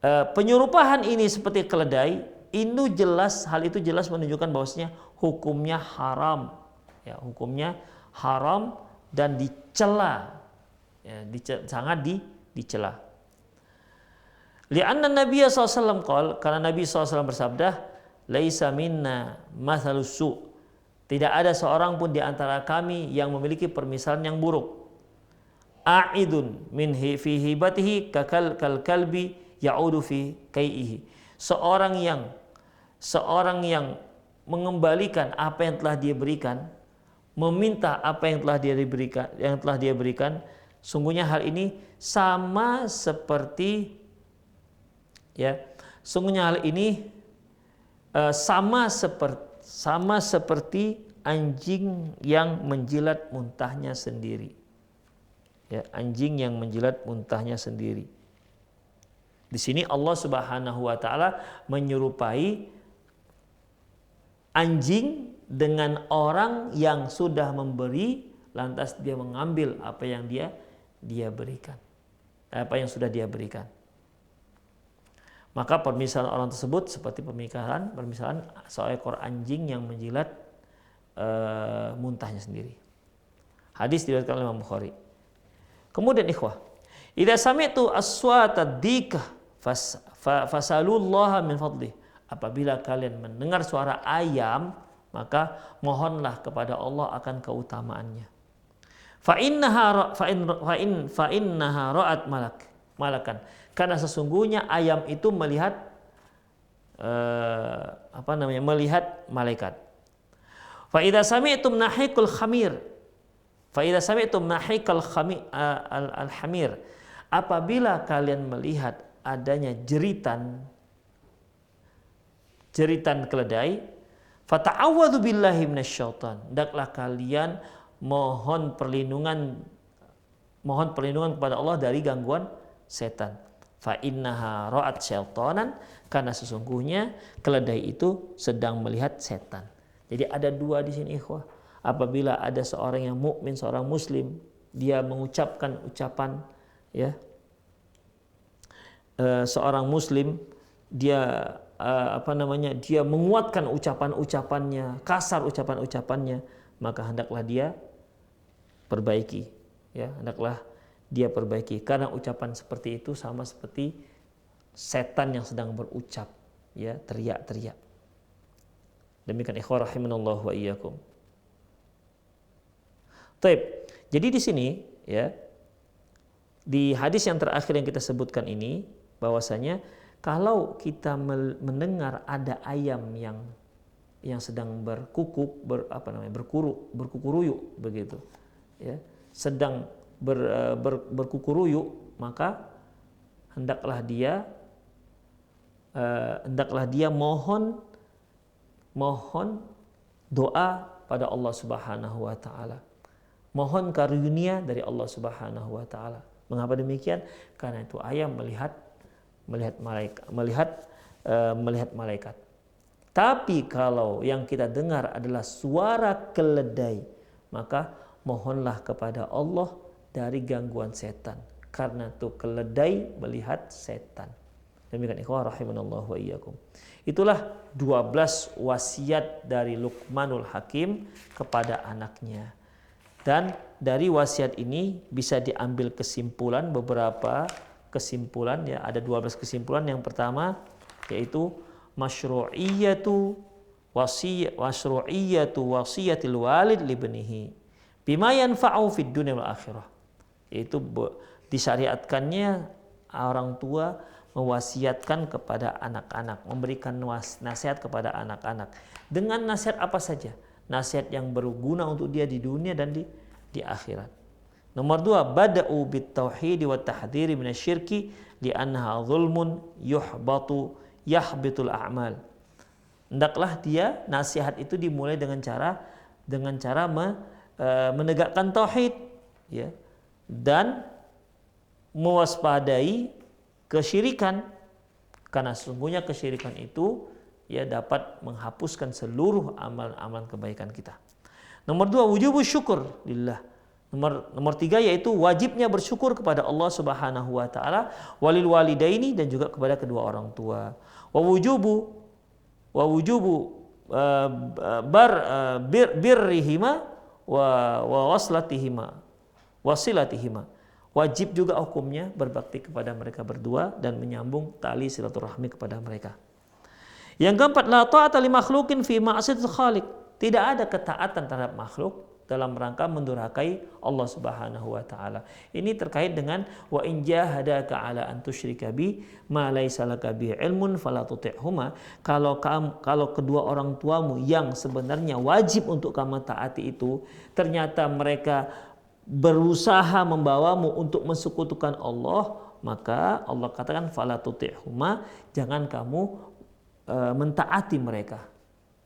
Penyerupahan ini seperti keledai, hal itu jelas menunjukkan bahwasanya hukumnya haram, ya, hukumnya haram dan dicela, ya, sangat dicela. Li'anna Nabi SAW qala, karena Nabi SAW bersabda, laisa minna mathalus su. Tidak ada seorang pun di antara kami yang memiliki permisalan yang buruk. A'idun min fi hibatihi kal kalbi ya'udu fi kai'ihi. Seorang yang mengembalikan apa yang telah dia berikan, meminta apa yang telah dia berikan, sungguhnya hal ini sama seperti, ya, sungguhnya hal ini sama seperti anjing yang menjilat muntahnya sendiri. Ya, anjing yang menjilat muntahnya sendiri. Di sini Allah Subhanahu wa taala menyerupai anjing dengan orang yang sudah memberi lantas dia mengambil apa yang dia berikan. Apa yang sudah dia berikan. Maka permisalan orang tersebut seperti permisalan seekor anjing yang menjilat muntahnya sendiri. Hadis diriwayatkan oleh Imam Bukhari. Kemudian ikhwah, idza sami'tu aswata dikah fasalullaha min fadlih. Apabila kalian mendengar suara ayam, maka mohonlah kepada Allah akan keutamaannya. Fa innaha ra'at malak. malakan. Karena sesungguhnya ayam itu melihat melihat malaikat. Fa idza sami'tum nahikul khamir. Fa idza sami'tum nahikal hamir. Apabila kalian melihat adanya jeritan keledai, fata'awwadzu billahi minasyaitan. Hendaklah kalian mohon perlindungan kepada Allah dari gangguan setan. Fa innaha ra'at syaitanan, karena sesungguhnya keledai itu sedang melihat setan. Jadi ada dua di sini, ikhwah. Apabila ada seorang yang mukmin, seorang muslim, dia mengucapkan ucapan, ya, seorang muslim, dia dia menguatkan ucapan-ucapannya, kasar ucapan-ucapannya, maka hendaklah dia perbaiki, ya, hendaklah dia perbaiki, karena ucapan seperti itu sama seperti setan yang sedang berucap, ya, teriak-teriak. Demikian ikhwah rahimanallahu wa iyyakum. Taib. Jadi di sini, ya, di hadis yang terakhir yang kita sebutkan ini, bahwasanya kalau kita mendengar ada ayam yang sedang berkukuk, berkukuruyuk begitu, ya, sedang berkukuruyuk, maka hendaklah dia mohon doa pada Allah Subhanahu wa taala. Mohon karunia dari Allah Subhanahu wa taala. Mengapa demikian? Karena itu ayam melihat malaikat. Tapi kalau yang kita dengar adalah suara keledai, maka mohonlah kepada Allah dari gangguan setan. Karena itu keledai melihat setan. Demikian ikhwah rahimanallahu wa iyyakum. Itulah 12 wasiat dari Luqmanul Hakim kepada anaknya. Dan dari wasiat ini bisa diambil kesimpulan, beberapa kesimpulan, ya, ada 12 kesimpulan. Yang pertama yaitu masyru'iyatu wasiyatil walid libnihi bima yanfa'u fid dunya wal akhirah. Yaitu disyariatkannya orang tua mewasiatkan kepada anak-anak, memberikan nasihat kepada anak-anak. Dengan nasihat apa saja? Nasihat yang berguna untuk dia di dunia dan di akhirat. Nomor 2, bada'u bit tauhid wa tahdhiri minasyirki li'annaha zulmun yahbitul a'mal. Hendaklah dia, nasihat itu dimulai dengan cara menegakkan tauhid, ya, dan mewaspadai kesyirikan, karena sesungguhnya kesyirikan itu, ya, dapat menghapuskan seluruh amalan-amalan kebaikan kita. Nomor 2, wujubus syukur lillah. Nomor 3 yaitu wajibnya bersyukur kepada Allah Subhanahu wa taala, walil walidaini, dan juga kepada kedua orang tua. Wa wujubu birrihima wa wasilatihima. Wajib juga hukumnya berbakti kepada mereka berdua dan menyambung tali silaturahmi kepada mereka. Yang keempat, la ta'ata li makhluqin fi ma'siyatil khaliq. Tidak ada ketaatan terhadap makhluk dalam rangka mendurhakai Allah Subhanahu wa taala. Ini terkait dengan wa in jahadaka ala an tusyrika bi ma laisa laka bi ilmun fala tuti'huma. Kalau kedua orang tuamu yang sebenarnya wajib untuk kamu taati itu ternyata mereka berusaha membawamu untuk mensekutukan Allah, maka Allah katakan fala tuti'huma, jangan kamu mentaati mereka.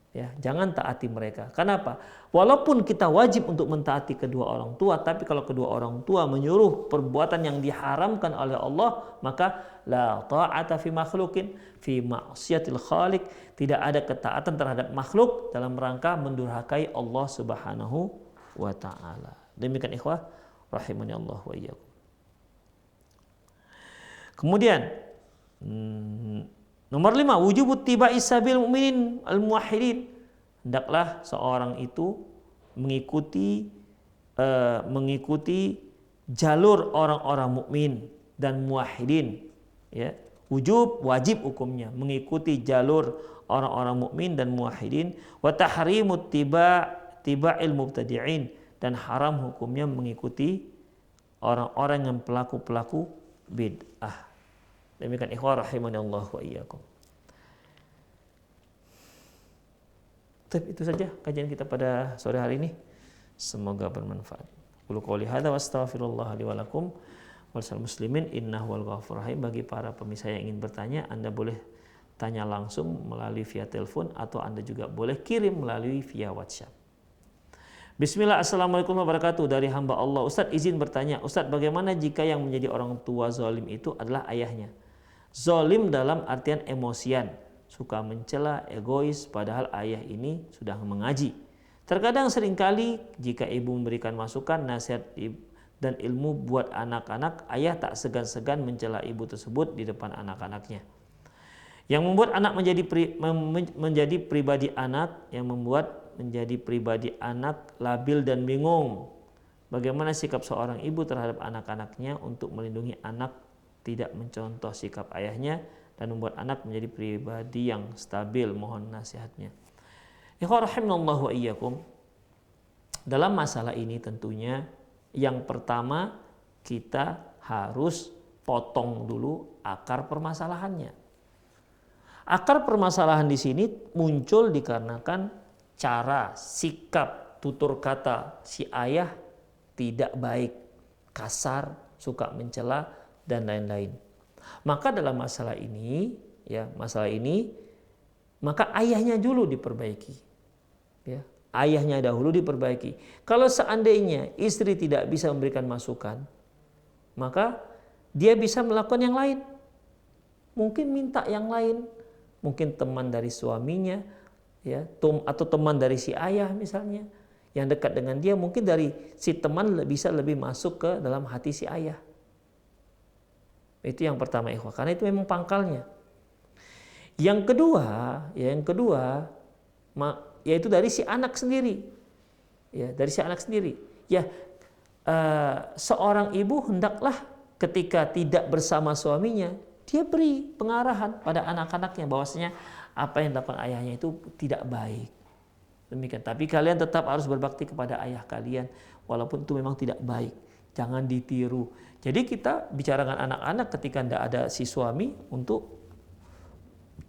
Ya, jangan taati mereka. Kenapa? Walaupun kita wajib untuk mentaati kedua orang tua, tapi kalau kedua orang tua menyuruh perbuatan yang diharamkan oleh Allah, maka la ta'ata fi makhluqin fi ma'siyatil khaliq. Tidak ada ketaatan terhadap makhluk dalam rangka mendurhakai Allah Subhanahu wa taala. Demikian ikhwah rahimani Allah wa iyyakum. Kemudian nomor 5, wujubut tiba'i sabil mu'minin al-muwahhidin. Hendaklah seorang itu mengikuti jalur orang-orang mukmin dan muwahhidin, ya. Wajib hukumnya mengikuti jalur orang-orang mukmin dan muwahhidin. Wa tahrimut tiba'il mubtadi'in, dan haram hukumnya mengikuti orang-orang yang pelaku-pelaku bid'ah. Demikian ikhwah rahimanallah wa iyyakum. Itu saja kajian kita pada sore hari ini. Semoga bermanfaat. Qul qouli hadza wastaghfirullah li wa lakum wal muslimin innahu wal ghafurur rahim. Bagi para pemirsa yang ingin bertanya, Anda boleh tanya langsung melalui via telepon atau Anda juga boleh kirim melalui via WhatsApp. Bismillah, assalamualaikum warahmatullahi wabarakatuh. Dari hamba Allah, Ustadz izin bertanya, Ustadz bagaimana jika yang menjadi orang tua zalim itu adalah ayahnya? Zalim dalam artian emosian, suka mencela, egois, padahal ayah ini sudah mengaji. Terkadang seringkali jika ibu memberikan masukan, nasihat dan ilmu buat anak-anak, ayah tak segan-segan mencela ibu tersebut di depan anak-anaknya. Yang membuat anak menjadi pribadi anak labil dan bingung. Bagaimana sikap seorang ibu terhadap anak-anaknya untuk melindungi anak tidak mencontoh sikap ayahnya dan membuat anak menjadi pribadi yang stabil. Mohon nasihatnya. Ikhwah rahimanallahu wa iyyakum. Dalam masalah ini tentunya yang pertama kita harus potong dulu akar permasalahannya. Akar permasalahan di sini muncul dikarenakan cara, sikap, tutur kata si ayah tidak baik, kasar, suka mencela dan lain-lain. Maka dalam masalah ini, maka ayahnya dulu diperbaiki. Ya, ayahnya dahulu diperbaiki. Kalau seandainya istri tidak bisa memberikan masukan, maka dia bisa melakukan yang lain. Mungkin minta yang lain, mungkin teman dari suaminya, ya, atau teman dari si ayah misalnya, yang dekat dengan dia, mungkin dari si teman bisa lebih masuk ke dalam hati si ayah. Itu yang pertama ikhwah, karena itu memang pangkalnya. Yang kedua, yaitu dari si anak sendiri. Ya, dari si anak sendiri. Ya, seorang ibu hendaklah ketika tidak bersama suaminya, dia beri pengarahan pada anak-anaknya bahwasanya apa yang dilakukan ayahnya itu tidak baik. Demikian. Tapi kalian tetap harus berbakti kepada ayah kalian walaupun itu memang tidak baik. Jangan ditiru. Jadi kita bicara dengan anak-anak ketika tidak ada si suami untuk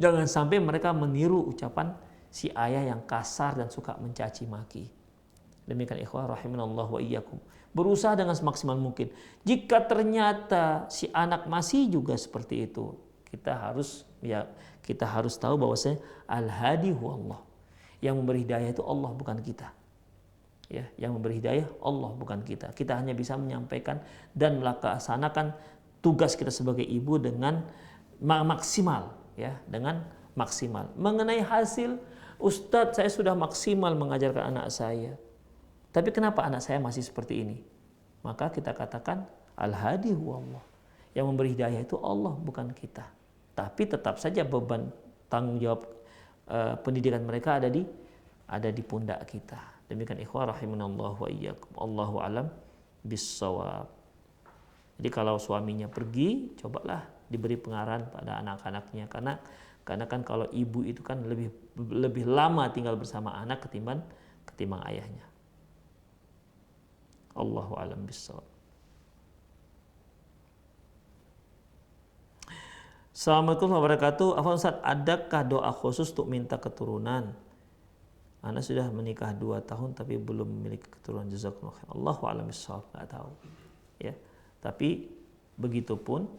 jangan sampai mereka meniru ucapan si ayah yang kasar dan suka mencaci maki. Demikian ikhwah rahimanallahu wa iyyakum. Berusaha dengan semaksimal mungkin. Jika ternyata si anak masih juga seperti itu, kita harus tahu bahwasanya al-hadi huwallah. Yang memberi hidayah itu Allah, bukan kita. Ya, yang memberi hidayah Allah, bukan kita. Kita hanya bisa menyampaikan dan melaksanakan tugas kita sebagai ibu dengan maksimal, ya, dengan maksimal. Mengenai hasil, Ustadz, saya sudah maksimal mengajarkan anak saya. Tapi kenapa anak saya masih seperti ini? Maka kita katakan al-hadi huwallah. Yang memberi hidayah itu Allah, bukan kita. Tapi tetap saja beban tanggung jawab pendidikan mereka ada di pundak kita. Demikian ikhwah rahimanallahu wa iyyakum. Allahu alam bissawab. Jadi kalau suaminya pergi, cobalah diberi pengarahan pada anak-anaknya, karena kan kalau ibu itu kan lebih lama tinggal bersama anak ketimbang ayahnya. Allahu alam bissawab. Assalamualaikum warahmatullahi wabarakatuh. Afwan Ustaz, adakah doa khusus untuk minta keturunan? Anak sudah menikah 2 tahun tapi belum memiliki keturunan. Jazakumullah khair. Allahu a'lam bishawab, enggak tahu. Ya. Tapi begitupun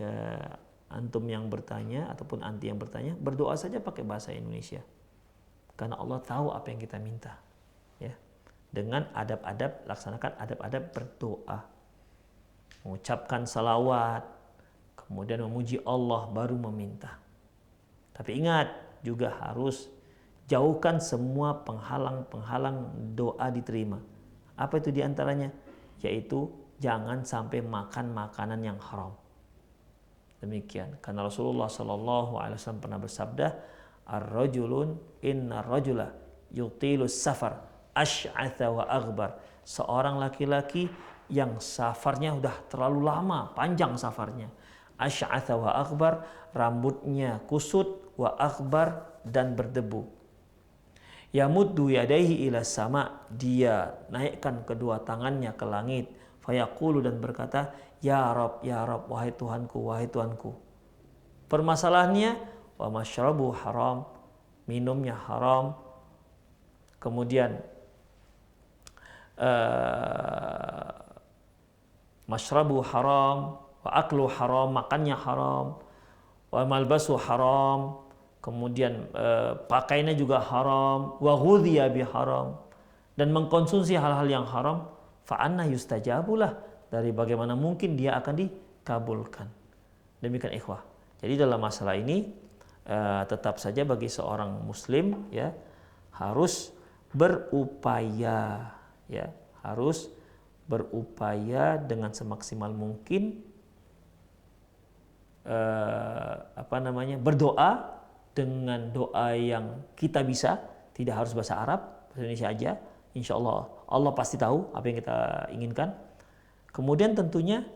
ya, antum yang bertanya ataupun anti yang bertanya, berdoa saja pakai bahasa Indonesia. Karena Allah tahu apa yang kita minta. Ya. Dengan adab-adab, laksanakan adab-adab berdoa. Mengucapkan salawat, kemudian memuji Allah baru meminta. Tapi ingat, juga harus jauhkan semua penghalang-penghalang doa diterima. Apa itu diantaranya? Yaitu jangan sampai makan makanan yang haram. Demikian. Karena Rasulullah SAW pernah bersabda, "Ar-rajulun inna rajula yutilus safar asy'atha wa aghbar." Seorang laki-laki yang safarnya udah terlalu lama, panjang safarnya. Asy'atha wa aghbar, rambutnya kusut, wa aghbar, dan berdebu. Yamuddu yadaihi ila sama, dia naikkan kedua tangannya ke langit. fayaqulu, dan berkata, ya Rabb, wahai Tuhanku. Permasalahannya, wa masyrabu haram, minumnya haram, kemudian masyrabu haram, wa aklu haram, makannya haram, wa malbasu haram, kemudian pakaiannya juga haram, wa ghudhiya bi haram, dan mengkonsumsi hal-hal yang haram, fa anna yustajabulah, dari bagaimana mungkin dia akan dikabulkan. Demikian ikhwah. Jadi dalam masalah ini tetap saja bagi seorang muslim ya harus berupaya dengan semaksimal mungkin berdoa dengan doa yang kita bisa, tidak harus bahasa Arab, bahasa Indonesia aja. Insya Allah Allah pasti tahu apa yang kita inginkan. Kemudian tentunya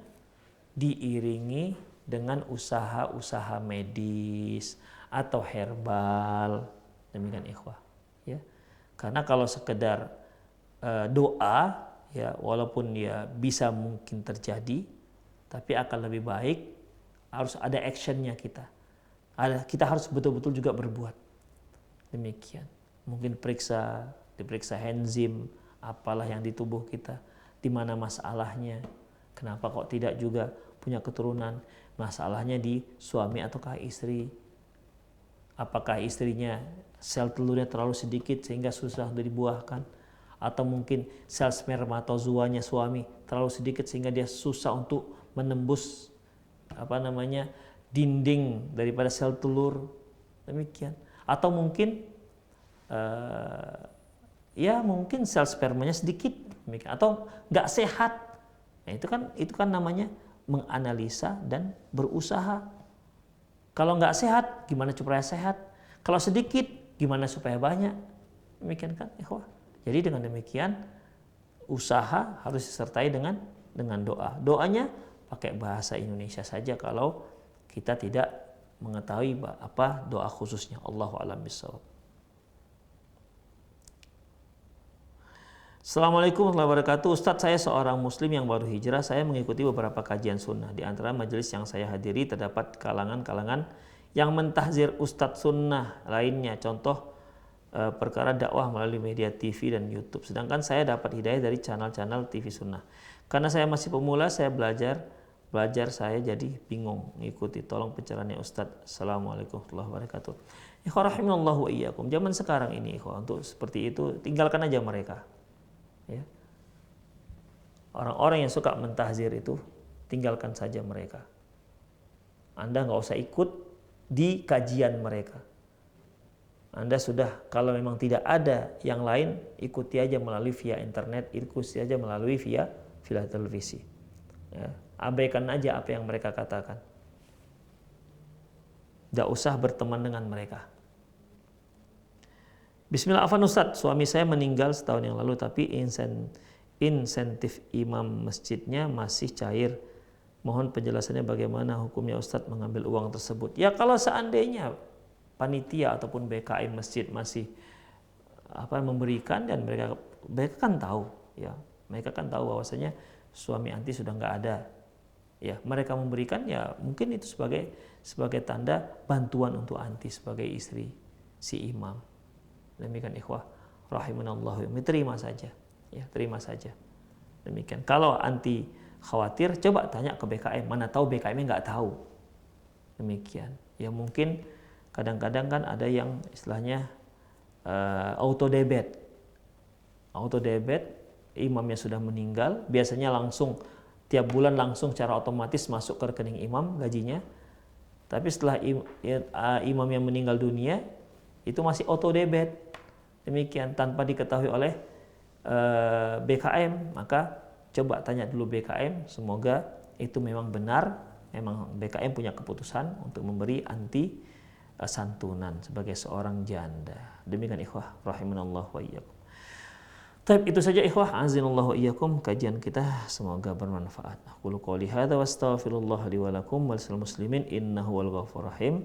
diiringi dengan usaha-usaha medis atau herbal. Demikian ikhwah ya. Karena kalau sekedar doa ya, walaupun ya bisa mungkin terjadi, tapi akan lebih baik harus ada actionnya kita. Kita harus betul-betul juga berbuat. Demikian. Mungkin diperiksa enzim apalah yang di tubuh kita, di mana masalahnya, kenapa kok tidak juga punya keturunan, masalahnya di suami ataukah istri, apakah istrinya sel telurnya terlalu sedikit sehingga susah untuk dibuahkan, atau mungkin sel spermatozoanya suami terlalu sedikit sehingga dia susah untuk menembus dinding daripada sel telur. Demikian. Atau mungkin mungkin sel spermanya sedikit, demikian. Atau nggak sehat. Nah, itu kan namanya menganalisa dan berusaha. Kalau nggak sehat, gimana supaya sehat? Kalau sedikit, gimana supaya banyak? Demikian kan, ikhwah. Jadi dengan demikian usaha harus disertai dengan doa. Doanya pakai bahasa Indonesia saja kalau kita tidak mengetahui apa doa khususnya. Allahu a'lam bishawab. Assalamualaikum warahmatullahi wabarakatuh. Ustadz, saya seorang muslim yang baru hijrah. Saya mengikuti beberapa kajian sunnah. Di antara majelis yang saya hadiri terdapat kalangan-kalangan yang mentahzir ustadz sunnah lainnya. Contoh perkara dakwah melalui media TV dan YouTube. Sedangkan saya dapat hidayah dari channel-channel TV sunnah. Karena saya masih pemula, saya belajar saya jadi bingung mengikuti. Tolong pencerahannya Ustadz. Assalamualaikum warahmatullahi wabarakatuh. Ikhwah rahimallahu wa iyyakum. Zaman sekarang ini ikhwah, untuk seperti itu tinggalkan aja mereka. Ya. Orang-orang yang suka mentahzir itu tinggalkan saja mereka. Anda nggak usah ikut di kajian mereka. Anda sudah, kalau memang tidak ada yang lain, ikuti aja melalui via internet, ikuti aja melalui via televisi. Ya. Abaikan aja apa yang mereka katakan. Tidak usah berteman dengan mereka. Bismillah, afwan Ustadz, suami saya meninggal setahun yang lalu, tapi insentif imam masjidnya masih cair. Mohon penjelasannya bagaimana hukumnya Ustadz mengambil uang tersebut. Ya kalau seandainya panitia ataupun BKM masjid masih memberikan, dan mereka kan tahu ya, mereka kan tahu bahwasanya suami anti sudah nggak ada. Ya, mereka memberikan ya mungkin itu sebagai tanda bantuan untuk anti sebagai istri si imam. Demikian ikhwah rahimanallahu, terima saja. Ya, terima saja. Demikian. Kalau anti khawatir, coba tanya ke BKM, mana tahu BKM-nya nggak tahu. Demikian. Ya mungkin kadang-kadang kan ada yang istilahnya auto debit, imamnya sudah meninggal, biasanya langsung tiap bulan langsung secara otomatis masuk ke rekening imam gajinya. Tapi setelah imam yang meninggal dunia itu masih auto debit. Demikian, tanpa diketahui oleh BKM. Maka coba tanya dulu BKM, semoga itu memang benar, memang BKM punya keputusan untuk memberi anti santunan sebagai seorang janda. Demikian ikhwah rahimanallah wa iyyakum. Baik, itu saja ikhwah, azinallahu wa iyyakum, kajian kita, semoga bermanfaat. Aqulu qouli hadza wa astaghfirullah li wa lakum wa lisal muslimin innahu wal ghafurur rahim.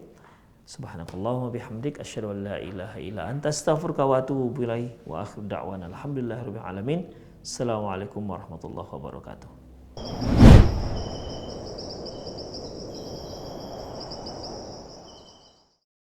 Subhanakallahumma bihamdik asyhadu an la ilaha illa anta astaghfiruka wa atubu ilaik wa akhiru da'wana alhamdulillahirabbil alamin. Assalamualaikum warahmatullahi wabarakatuh. wabarakatuh.